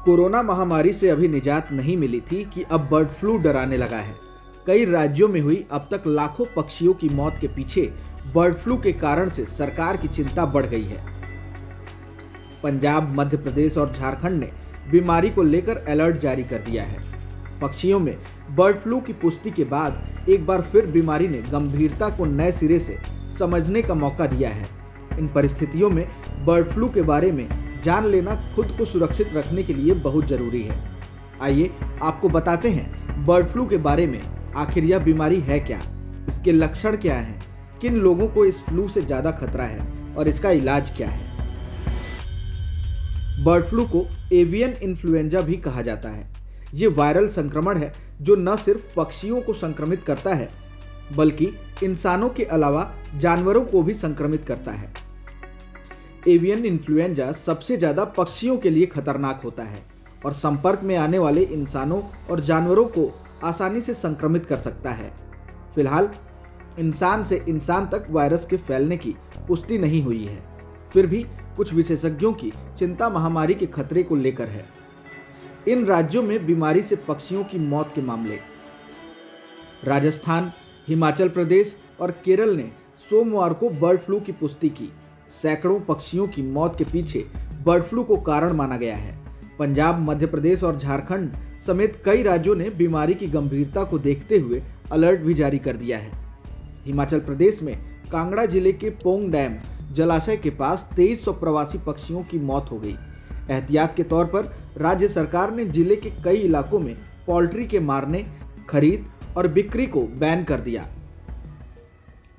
Corona महामारी से अभी निजात नहीं मिली थी कि अब बर्ड फ्लू डराने लगा है। कई राज्यों में हुई अब तक लाखों पक्षियों की मौत के पीछे बर्ड फ्लू के कारण से सरकार की चिंता बढ़ गई है। पंजाब, मध्य प्रदेश और झारखंड ने बीमारी को लेकर अलर्ट जारी कर दिया है। पक्षियों में बर्ड फ्लू की पुष्टि के बाद एक बार फिर बीमारी ने गंभीरता को नए सिरे से समझने का मौका दिया है। इन परिस्थितियों में बर्ड फ्लू के बारे में जान लेना खुद को सुरक्षित रखने के लिए बहुत जरूरी है। आइए आपको बताते हैं बर्ड फ्लू के बारे में। आखिर यह बीमारी है क्या, इसके लक्षण क्या हैं, किन लोगों को इस फ्लू से ज्यादा खतरा है और इसका इलाज क्या है। बर्ड फ्लू को एवियन इन्फ्लुएंजा भी कहा जाता है। ये वायरल संक्रमण है जो न सिर्फ पक्षियों को संक्रमित करता है बल्कि इंसानों के अलावा जानवरों को भी संक्रमित करता है। एवियन इन्फ्लुएंजा सबसे ज्यादा पक्षियों के लिए खतरनाक होता है और संपर्क में आने वाले इंसानों और जानवरों को आसानी से संक्रमित कर सकता है। फिलहाल इंसान से इंसान तक वायरस के फैलने की पुष्टि नहीं हुई है। फिर भी कुछ विशेषज्ञों की चिंता महामारी के खतरे को लेकर है। इन राज्यों में बीमारी से पक्षियों की मौत के मामले। राजस्थान, हिमाचल प्रदेश और केरल ने सोमवार को बर्ड फ्लू की पुष्टि की। सैकड़ों पक्षियों की मौत के पीछे बर्ड फ्लू को कारण माना गया है। पंजाब, मध्य प्रदेश और झारखंड समेत कई राज्यों ने बीमारी की गंभीरता को देखते हुए अलर्ट भी जारी कर दिया है। हिमाचल प्रदेश में कांगड़ा जिले के पोंग डैम जलाशय के पास 2300 प्रवासी पक्षियों की मौत हो गई। एहतियात के तौर पर राज्य सरकार ने जिले के कई इलाकों में पोल्ट्री के मारने, खरीद और बिक्री को बैन कर दिया।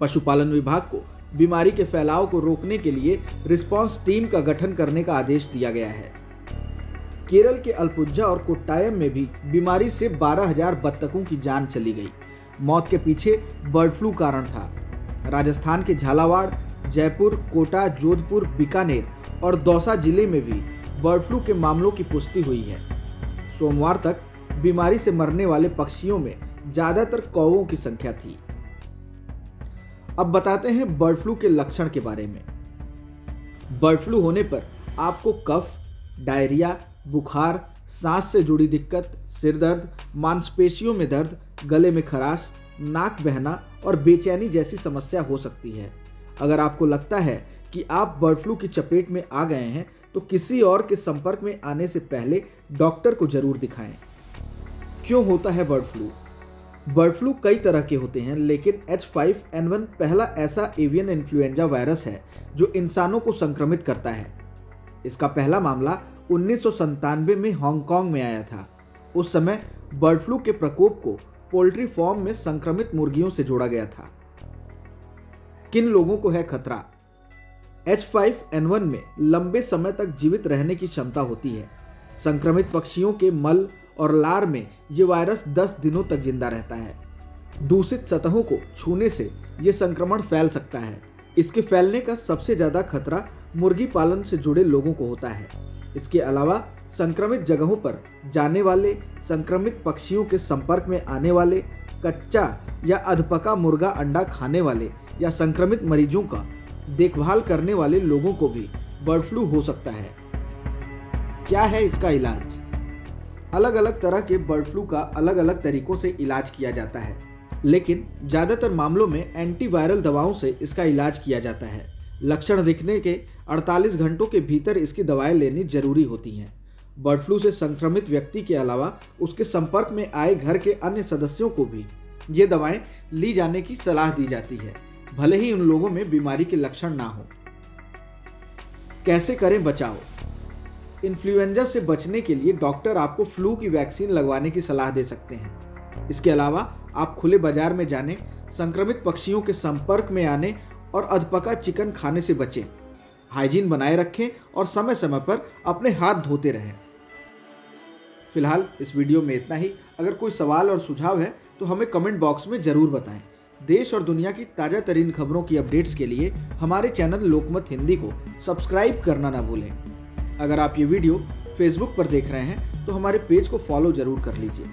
पशुपालन विभाग को बीमारी के फैलाव को रोकने के लिए रिस्पांस टीम का गठन करने का आदेश दिया गया है। केरल के अल्पुझा और कोट्टायम में भी बीमारी से 12,000 बत्तखों की जान चली गई। मौत के पीछे बर्ड फ्लू कारण था। राजस्थान के झालावाड़, जयपुर, कोटा, जोधपुर, बीकानेर और दौसा जिले में भी बर्ड फ्लू के मामलों की पुष्टि हुई है। सोमवार तक बीमारी से मरने वाले पक्षियों में ज्यादातर कौवों की संख्या थी। अब बताते हैं बर्ड फ्लू के लक्षण के बारे में। बर्ड फ्लू होने पर आपको कफ, डायरिया, बुखार, सांस से जुड़ी दिक्कत, सिर दर्द, मांसपेशियों में दर्द, गले में खराश, नाक बहना और बेचैनी जैसी समस्या हो सकती है। अगर आपको लगता है कि आप बर्ड फ्लू की चपेट में आ गए हैं तो किसी और के संपर्क में आने से पहले डॉक्टर को जरूर दिखाएं। क्यों होता है बर्ड फ्लू? बर्ड फ्लू कई तरह के होते हैं, लेकिन H5N1 पहला ऐसा एवियन इन्फ्लुएंजा वायरस है जो इंसानों को संक्रमित करता है। इसका पहला मामला 1997 में हांगकांग में आया था। उस समय बर्ड फ्लू के प्रकोप को पोल्ट्री फार्म में संक्रमित मुर्गियों से जोड़ा गया था। किन लोगों को है खतरा? H5N1 में लंबे समय तक जीवित रहने की क्षमता होती है। संक्रमित पक्षियों के मल और लार में ये वायरस 10 दिनों तक जिंदा रहता है। दूषित सतहों को छूने से ये संक्रमण फैल सकता है। इसके फैलने का सबसे ज्यादा खतरा मुर्गी पालन से जुड़े लोगों को होता है। इसके अलावा संक्रमित जगहों पर जाने वाले, संक्रमित पक्षियों के संपर्क में आने वाले, कच्चा या अधपका मुर्गा अंडा खाने वाले या संक्रमित मरीजों का देखभाल करने वाले लोगों को भी बर्ड फ्लू हो सकता है। क्या है इसका इलाज? अलग अलग तरह के बर्ड फ्लू का अलग अलग तरीकों से इलाज किया जाता है, लेकिन ज़्यादातर मामलों में एंटीवायरल दवाओं से इसका इलाज किया जाता है। लक्षण दिखने के 48 घंटों के भीतर इसकी दवाएं लेनी जरूरी होती हैं। बर्ड फ्लू से संक्रमित व्यक्ति के अलावा उसके संपर्क में आए घर के अन्य सदस्यों को भी ये दवाएं ली जाने की सलाह दी जाती है, भले ही उन लोगों में बीमारी के लक्षण ना हो। कैसे करें बचाव? इन्फ्लुएंजा से बचने के लिए डॉक्टर आपको फ्लू की वैक्सीन लगवाने की सलाह दे सकते हैं। इसके अलावा आप खुले बाजार में जाने, संक्रमित पक्षियों के संपर्क में आने और अधपका चिकन खाने से बचें। हाइजीन बनाए रखें और समय समय पर अपने हाथ धोते रहें। फिलहाल इस वीडियो में इतना ही। अगर कोई सवाल और सुझाव है तो हमें कमेंट बॉक्स में जरूर बताएं। देश और दुनिया की ताज़ा तरीन खबरों की अपडेट्स के लिए हमारे चैनल लोकमत हिंदी को सब्सक्राइब करना ना भूलें। अगर आप ये वीडियो फेसबुक पर देख रहे हैं तो हमारे पेज को फॉलो जरूर कर लीजिए।